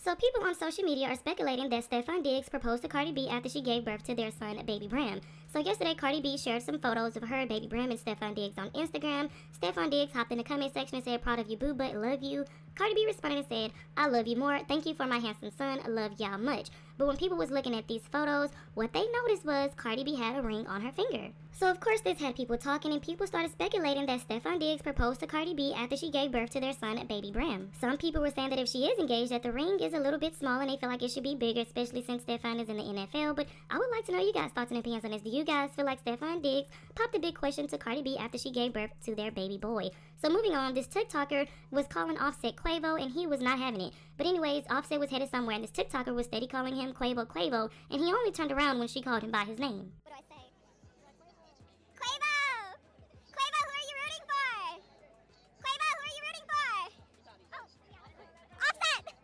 So people on social media are speculating that Stefan Diggs proposed to Cardi B after she gave birth to their son, Baby Bram. So yesterday, Cardi B shared some photos of her, Baby Bram, and Stefan Diggs on Instagram. Stefan Diggs hopped in the comment section and said, "Proud of you, boo, but love you." Cardi B responded and said, "I love you more. Thank you for my handsome son. Love y'all much." But when people was looking at these photos, what they noticed was Cardi B had a ring on her finger. So of course this had people talking, and people started speculating that Stefan Diggs proposed to Cardi B after she gave birth to their son, Baby Bram. Some people were saying that if she is engaged, that the ring is a little bit small and they feel like it should be bigger, especially since Stefan is in the NFL. But I would like to know you guys' thoughts and opinions on this. Do you guys feel like Stefan Diggs popped a big question to Cardi B after she gave birth to their baby boy? So moving on, this TikToker was calling Offset Quavo, and he was not having it. But anyways, Offset was headed somewhere, and this TikToker was steady calling him Quavo, and he only turned around when she called him by his name. What do I say? Quavo! Quavo, who are you rooting for? Quavo, who are you rooting for? Oh, Offset!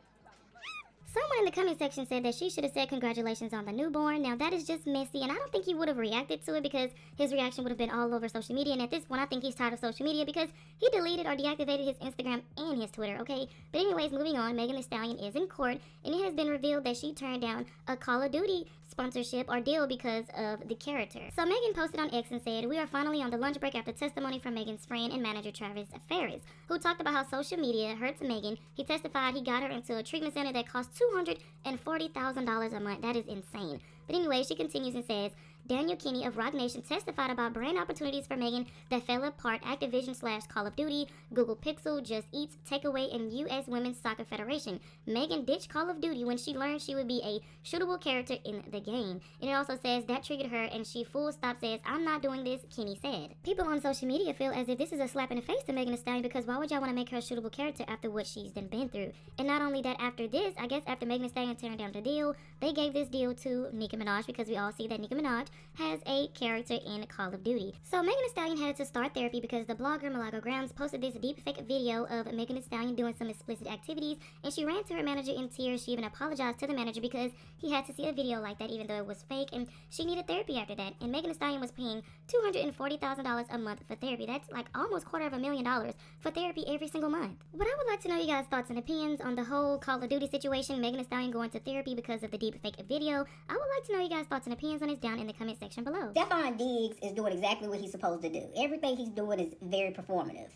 Someone in the comment section said that she should have said congratulations on the newborn. Now that is just messy, and I don't think he would have reacted to it because his reaction would have been all over social media. And at this point, I think he's tired of social media because he deleted or deactivated his Instagram and his Twitter, okay? But anyways, moving on, Megan Thee Stallion is in court, and it has been revealed that she turned down a Call of Duty sponsorship or deal because of the character. So Megan posted on X and said, "We are finally on the lunch break after testimony from Megan's friend and manager Travis Ferris, who talked about how social media hurts Megan. He testified he got her into a treatment center that cost $240,000 a month. That is insane." But anyway, she continues and says, "Daniel Kinney of Rock Nation testified about brand opportunities for Megan that fell apart: Activision/Call of Duty, Google Pixel, Just Eats, Takeaway, and U.S. Women's Soccer Federation. Megan ditched Call of Duty when she learned she would be a shootable character in the game." And it also says that triggered her, and she full stop says, "I'm not doing this," Kinney said. People on social media feel as if this is a slap in the face to Megan Thee Stallion, because why would y'all want to make her a shootable character after what she's been through? And not only that, after this, I guess after Megan Thee Stallion turned down the deal, they gave this deal to Nicki Minaj, because we all see that Nicki Minaj has a character in Call of Duty. So Megan Thee Stallion had to start therapy because the blogger Malago Grams posted this deepfake video of Megan Thee Stallion doing some explicit activities, and she ran to her manager in tears. She even apologized to the manager because he had to see a video like that even though it was fake, and she needed therapy after that. And Megan Thee Stallion was paying $240,000 a month for therapy. That's like almost $250,000 for therapy every single month. But I would like to know you guys' thoughts and opinions on the whole Call of Duty situation, Megan Thee Stallion going to therapy because of the deepfake video. I would like to know you guys' thoughts and opinions on this down in the comment section below. Stefan Diggs is doing exactly what he's supposed to do. Everything he's doing is very performative.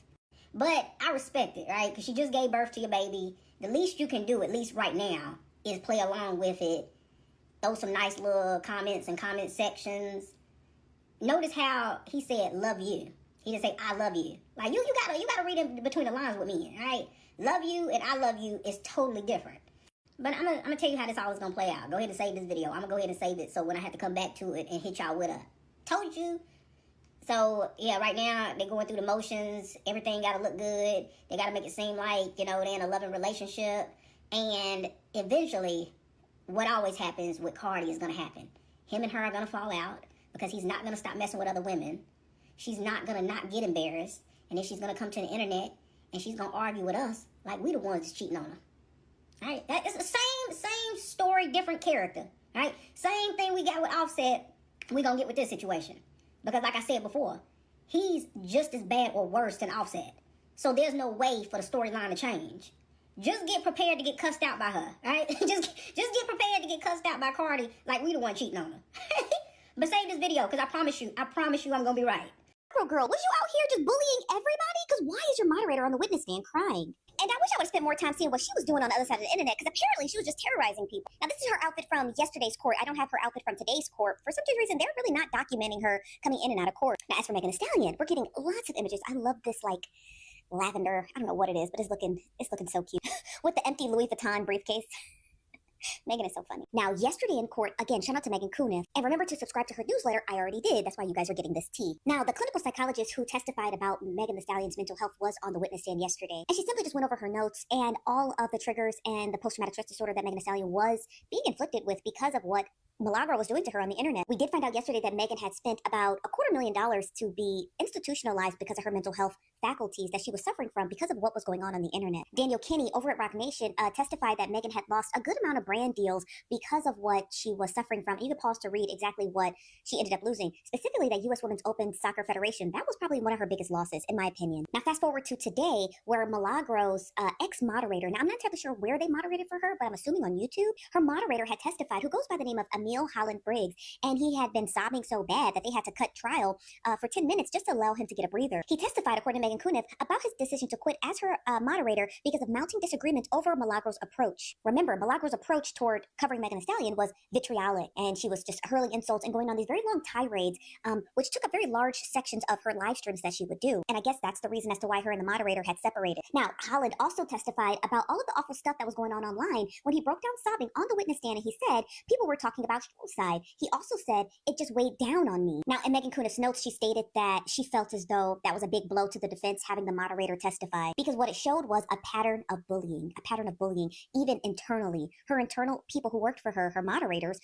But I respect it, right? Because she just gave birth to your baby. The least you can do, at least right now, is play along with it. Throw some nice little comments and comment sections. Notice how he said, "love you." He didn't say, "I love you." Like, you gotta read in between the lines with me, right? Love you and I love you is totally different. But I'm gonna tell you how this all is gonna play out. Go ahead and save this video. I'm gonna go ahead and save it so when I have to come back to it and hit y'all with a "told you." So yeah, right now they're going through the motions. Everything gotta look good. They gotta make it seem like, they're in a loving relationship. And eventually, what always happens with Cardi is gonna happen. Him and her are gonna fall out because he's not gonna stop messing with other women. She's not gonna not get embarrassed, and then she's gonna come to the internet and she's gonna argue with us like we the ones that's cheating on her. Right? That is the same story, different character. Right? Same thing we got with Offset, we gonna get with this situation. Because like I said before, he's just as bad or worse than Offset. So there's no way for the storyline to change. Just get prepared to get cussed out by her, right? just get prepared to get cussed out by Cardi like we the one cheating on her. But save this video, because I promise you I'm gonna be right. Girl, was you out here just bullying everybody? Because why is your moderator on the witness stand crying? And I wish I would have spent more time seeing what she was doing on the other side of the internet, because apparently she was just terrorizing people. Now, this is her outfit from yesterday's court. I don't have her outfit from today's court. For some reason, they're really not documenting her coming in and out of court. Now, as for Megan Thee Stallion, we're getting lots of images. I love this, like, lavender. I don't know what it is, but it's looking so cute. With the empty Louis Vuitton briefcase. Megan is so funny. Now, yesterday in court, again, shout out to Megan Kuniff. And remember to subscribe to her newsletter. I already did. That's why you guys are getting this tea. Now, the clinical psychologist who testified about Megan Thee Stallion's mental health was on the witness stand yesterday. And she simply just went over her notes and all of the triggers and the post-traumatic stress disorder that Megan Thee Stallion was being inflicted with because of what Milagro was doing to her on the internet. We did find out yesterday that Megan had spent about $250,000 to be institutionalized because of her mental health faculties that she was suffering from because of what was going on the internet. Daniel Kinney over at Rock Nation testified that Megan had lost a good amount of brand deals because of what she was suffering from. You can pause to read exactly what she ended up losing. Specifically, that U.S. Women's Open Soccer Federation. That was probably one of her biggest losses, in my opinion. Now, fast forward to today, where Milagro's ex-moderator, now I'm not entirely sure where they moderated for her, but I'm assuming on YouTube, her moderator had testified, who goes by the name of Emil Holland Briggs, and he had been sobbing so bad that they had to cut trial for 10 minutes just to allow him to get a breather. He testified, according to Megan Kuniff, about his decision to quit as her moderator because of mounting disagreements over Milagro's approach. Remember, Milagro's approach toward covering Megan Thee Stallion was vitriolic, and she was just hurling insults and going on these very long tirades, which took up very large sections of her live streams that she would do. And I guess that's the reason as to why her and the moderator had separated. Now, Holland also testified about all of the awful stuff that was going on online when he broke down sobbing on the witness stand, and he said people were talking about suicide. He also said it just weighed down on me. Now, in Megan Kuniff's notes, she stated that she felt as though that was a big blow to the defense having the moderator testify, because what it showed was a pattern of bullying, even internally. Her internal people who worked for her, her moderators,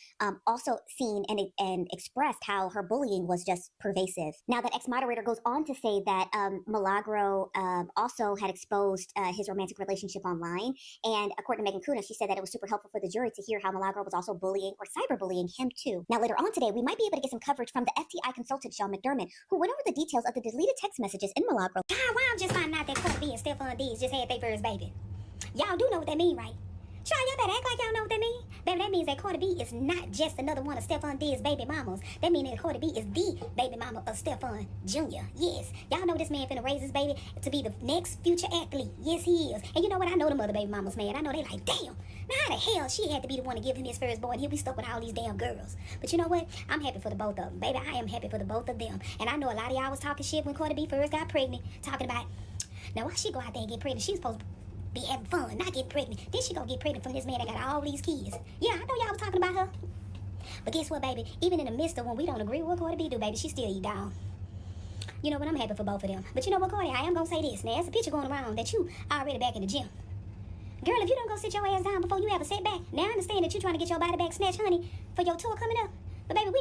also seen and expressed how her bullying was just pervasive. Now, that ex-moderator goes on to say that Milagro also had exposed his romantic relationship online, and according to Megan Kuniff, she said that it was super helpful for the jury to hear how Milagro was also bullying or cyberbullying him too. Now, later on today, we might be able to get some coverage from the FTI consultant Sean McDermott, who went over the details of the deleted text messages in Milagro. God, why I'm just finding out that Cardi B and Stephon Diggs just had their first baby. Y'all do know what that mean, right? Try, y'all better act like y'all know what that mean. Baby, that means that Cardi B is not just another one of Stephon Diggs' baby mamas. That means that Cardi B is the baby mama of Stephon Jr. Yes, y'all know this man finna raise his baby to be the next future athlete. Yes, he is. And you know what? I know the mother baby mamas, man. I know they like, damn, now how the hell she had to be the one to give him his first boy and he'll be stuck with all these damn girls. But you know what? I'm happy for the both of them. Baby, I am happy for the both of them. And I know a lot of y'all was talking shit when Cardi B first got pregnant, talking about, now why she go out there and get pregnant? She's supposed to be having fun, not getting pregnant. Then she gonna get pregnant from this man that got all these kids. Yeah, I know y'all was talking about her. But guess what, baby? Even in the midst of when we don't agree with what Cardi B do, baby, she still eat down. You know what? I'm happy for both of them. But you know what, Cardi? I am gonna say this. Now, there's a picture going around that you already back in the gym. Girl, if you don't go sit your ass down before you have a setback, now I understand that you're trying to get your body back snatched, honey, for your tour coming up. But baby, we need